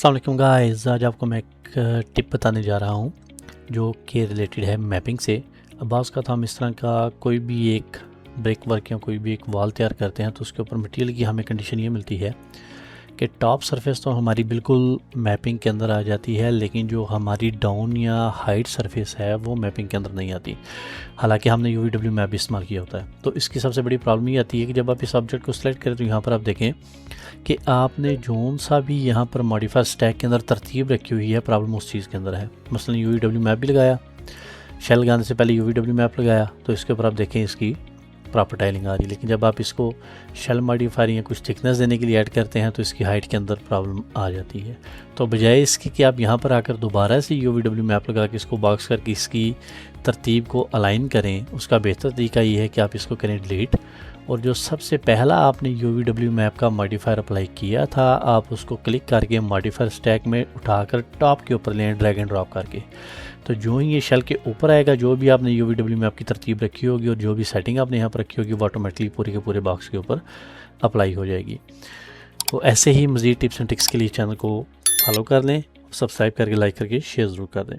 अस्सलाम वालेकुम गाइस, आज आपको मैं एक टिप बताने जा रहा हूँ जो कि रिलेटेड है मैपिंग से। अब बाज़ का हम इस तरह का कोई भी एक ब्रिक वर्क या कोई भी एक वॉल तैयार करते हैं तो उसके ऊपर मटेरियल की हमें कंडीशन ये मिलती है कि टॉप सरफेस तो हमारी बिल्कुल मैपिंग के अंदर आ जाती है, लेकिन जो हमारी डाउन या हाइट सरफेस है वो मैपिंग के अंदर नहीं आती, हालांकि हमने यूवीडब्ल्यू मैप भी इस्तेमाल किया होता है। तो इसकी सबसे बड़ी प्रॉब्लम ये आती है कि जब आप इस ऑब्जेक्ट को सिलेक्ट करें तो यहाँ पर आप देखें कि आपने जोन सा भी यहाँ पर मॉडिफायर स्टैक के अंदर तरतीब रखी हुई है, प्रॉब्लम उस चीज़ के अंदर है। मसलन यूवीडब्ल्यू मैप भी लगाया, शेल लगाने से पहले यूवीडब्ल्यू मैप लगाया तो इसके ऊपर आप देखें इसकी प्रॉपर टाइलिंग आ रही है, लेकिन जब आप इसको शेल मॉडिफायर या कुछ थिकनेस देने के लिए ऐड करते हैं तो इसकी हाइट के अंदर प्रॉब्लम आ जाती है। तो बजाय इसके कि आप यहाँ पर आकर दोबारा से यूवीडब्ल्यू मैप लगा के इसको बॉक्स करके इसकी तरतीब को अलाइन करें, उसका बेहतर तरीका ये है कि आप इसको करें डिलीट, और जो सबसे पहला आपने यूवीडब्ल्यू मैप का मॉडिफायर अप्लाई किया था आप उसको क्लिक करके मॉडिफायर स्टैक में उठाकर टॉप के ऊपर लें ड्रैग एंड ड्रॉप करके। तो जो ही ये शेल के ऊपर आएगा, जो भी आपने यूवीडब्ल्यू मैप की तरतीब रखी होगी और जो भी सेटिंग आपने यहाँ पर रखी होगी वो ऑटोमेटिकली पूरे के पूरे बॉक्स के ऊपर अप्लाई हो जाएगी। तो ऐसे ही मज़ीद टिप्स एंड ट्रिक्स के लिए चैनल को फॉलो कर लें, सब्सक्राइब करके लाइक करके शेयर ज़रूर कर दें।